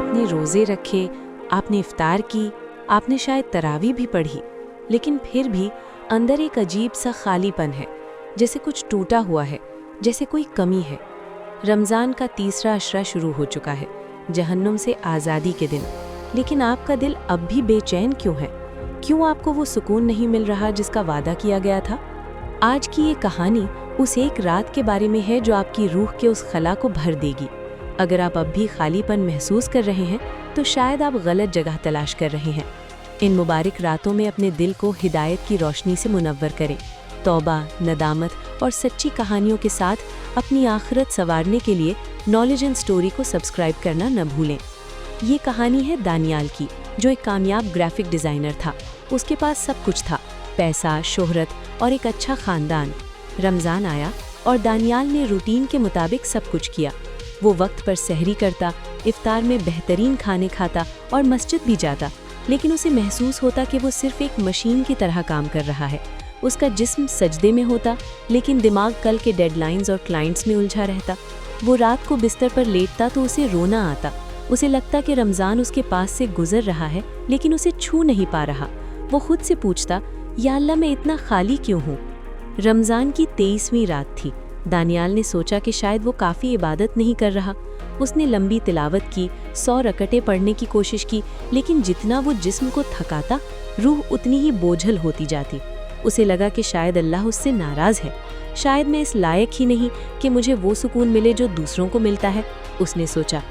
आपने रोज़े रखे, आपने इफ्तार की, आपने शायद तरावी भी पढ़ी, लेकिन फिर भी अंदर एक अजीब सा खालीपन है, जैसे कुछ टूटा हुआ है, जैसे कोई कमी है। रमज़ान का तीसरा अशरा शुरू हो चुका है, जहन्नुम से आज़ादी के दिन, लेकिन आपका दिल अब भी बेचैन क्यों है? क्यों आपको वो सुकून नहीं मिल रहा जिसका वादा किया गया था? आज की ये कहानी उस एक रात के बारे में है जो आपकी रूह के उस खला को भर देगी। अगर आप अब भी खालीपन महसूस कर रहे हैं तो शायद आप गलत जगह तलाश कर रहे हैं। इन मुबारक रातों में अपने दिल को हिदायत की रोशनी से मुनव्वर करें। तौबा, नदामत और सच्ची कहानियों के साथ अपनी आखिरत संवारने के लिए नॉलेज एंड स्टोरी को सब्सक्राइब करना न भूलें। ये कहानी है दानियाल की, जो एक कामयाब ग्राफिक डिज़ाइनर था। उसके पास सब कुछ था, पैसा, शोहरत और एक अच्छा ख़ानदान। रमज़ान आया और दानियाल ने रूटीन के मुताबिक सब कुछ किया। वो वक्त पर सहरी करता, इफ्तार में बेहतरीन खाने खाता और मस्जिद भी जाता, लेकिन उसे महसूस होता कि वो सिर्फ एक मशीन की तरह काम कर रहा है। उसका जिस्म सजदे में होता, लेकिन दिमाग कल के डेडलाइंस और क्लाइंट्स में उलझा रहता। वो रात को बिस्तर पर लेटता तो उसे रोना आता। उसे लगता कि रमज़ान उसके पास से गुजर रहा है, लेकिन उसे छू नहीं पा रहा। वो खुद से पूछता, या अल्लाह मैं इतना खाली क्यों हूँ? रमज़ान की 23वीं रात थी। दानियाल ने सोचा कि शायद वो काफ़ी इबादत नहीं कर रहा। उसने लंबी तिलावत की, 100 रकटें पढ़ने की कोशिश की, लेकिन जितना वो जिस्म को थकाता, रूह उतनी ही बोझल होती जाती। उसे लगा कि शायद अल्लाह उससे नाराज़ है। शायद मैं इस लायक ही नहीं कि मुझे वो सुकून मिले जो दूसरों को मिलता है। उसने सोचा,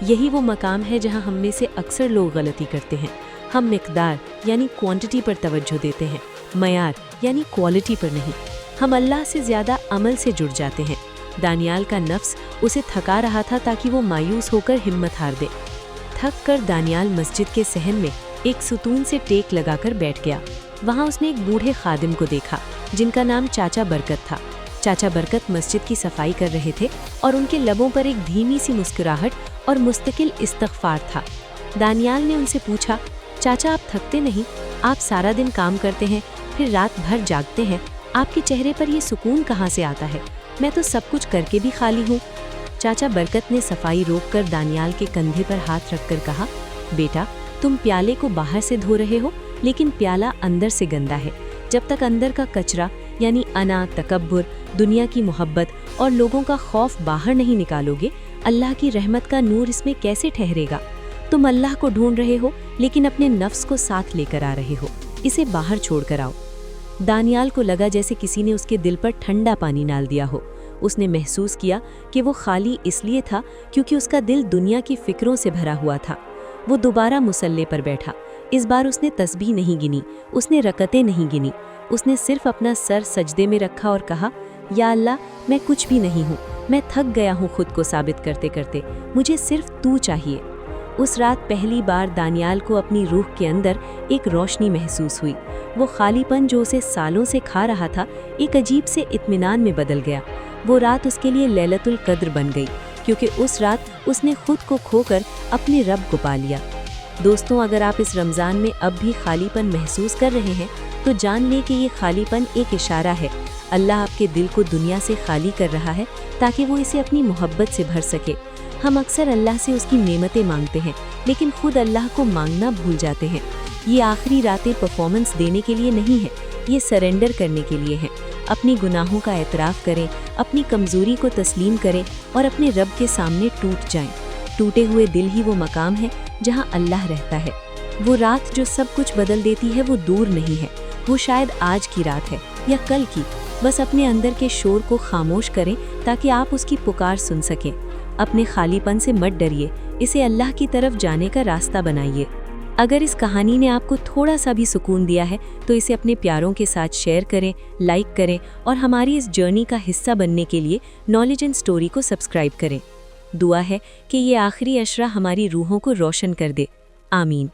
यही वो मकाम है जहाँ हम में से अक्सर लोग गलती करते हैं। हम मिक़दार यानी क्वांटिटी पर तवज्जो देते हैं, मयार यानी क्वालिटी पर नहीं। हम अल्लाह से ज़्यादा अमल से जुड़ जाते हैं। दानियाल का नफ्स उसे थका रहा था ताकि वो मायूस होकर हिम्मत हार दे। थक कर दानियाल मस्जिद के सहन में एक सुतून से टेक लगाकर बैठ गया। वहाँ उसने एक बूढ़े खादिम को देखा जिनका नाम चाचा बरकत था। चाचा बरकत मस्जिद की सफाई कर रहे थे और उनके लबों पर एक धीमी सी मुस्कुराहट और मुस्तकिल इस्तग़फ़ार था। दानियाल ने उनसे पूछा, चाचा आप थकते नहीं? आप सारा दिन काम करते हैं, फिर रात भर जागते हैं, आपके चेहरे पर ये सुकून कहाँ से आता है? मैं तो सब कुछ करके भी खाली हूँ। चाचा बरकत ने सफाई रोककर दानियाल के कंधे पर हाथ रखकर कहा, बेटा तुम प्याले को बाहर से धो रहे हो, लेकिन प्याला अंदर से गंदा है। जब तक अंदर का कचरा यानी अना, तकब्बुर, दुनिया की मोहब्बत और लोगों का खौफ बाहर नहीं निकालोगे, अल्लाह की रहमत का नूर इसमें कैसे ठहरेगा? तुम अल्लाह को ढूंढ रहे हो, लेकिन अपने नफ्स को साथ लेकर आ रहे हो। इसे बाहर छोड़ कर आओ। दानियाल को लगा जैसे किसी ने उसके दिल पर ठंडा पानी डाल दिया हो। उसने महसूस किया कि वो खाली इसलिए था क्योंकि उसका दिल दुनिया की फिक्रों से भरा हुआ था। वो दोबारा मुसल्ले पर बैठा। इस बार उसने तस्बीह नहीं गिनी, उसने रकतें नहीं गिनी। उसने सिर्फ अपना सर सजदे में रखा और कहा, या अल्लाह मैं कुछ भी नहीं हूँ, मैं थक गया हूँ खुद को साबित करते करते, मुझे सिर्फ तू चाहिए। उस रात पहली बार दानियाल को अपनी रूह के अंदर एक रोशनी महसूस हुई। वो खालीपन जो उसे सालों से खा रहा था, एक अजीब से इत्मीनान में बदल गया। वो रात उसके लिए लैलतुल कद्र बन गई, क्योंकि उस रात उसने खुद को खोकर अपने रब को पा लिया। दोस्तों, अगर आप इस रमज़ान में अब भी खालीपन महसूस कर रहे हैं तो जान लें कि ये खालीपन एक इशारा है। अल्लाह आपके दिल को दुनिया से खाली कर रहा है ताकि वो इसे अपनी मोहब्बत से भर सके। हम अक्सर अल्लाह से उसकी नेमतें मांगते हैं, लेकिन खुद अल्लाह को मांगना भूल जाते हैं। ये आखिरी रातें परफॉर्मेंस देने के लिए नहीं है, ये सरेंडर करने के लिए है। अपनी गुनाहों का एतराफ़ करें, अपनी कमज़ोरी को तस्लीम करें और अपने रब के सामने टूट जाएं। टूटे हुए दिल ही वो मकाम है जहाँ अल्लाह रहता है। वो रात जो सब कुछ बदल देती है वो दूर नहीं है, वो शायद आज की रात है या कल की। बस अपने अंदर के शोर को खामोश करें ताकि आप उसकी पुकार सुन सकें। अपने खालीपन से मत डरिए, इसे अल्लाह की तरफ जाने का रास्ता बनाइए। अगर इस कहानी ने आपको थोड़ा सा भी सुकून दिया है तो इसे अपने प्यारों के साथ शेयर करें, लाइक करें और हमारी इस जर्नी का हिस्सा बनने के लिए नॉलेज एंड स्टोरी को सब्सक्राइब करें। दुआ है कि ये आखिरी अशरा हमारी रूहों को रोशन कर दे। आमीन।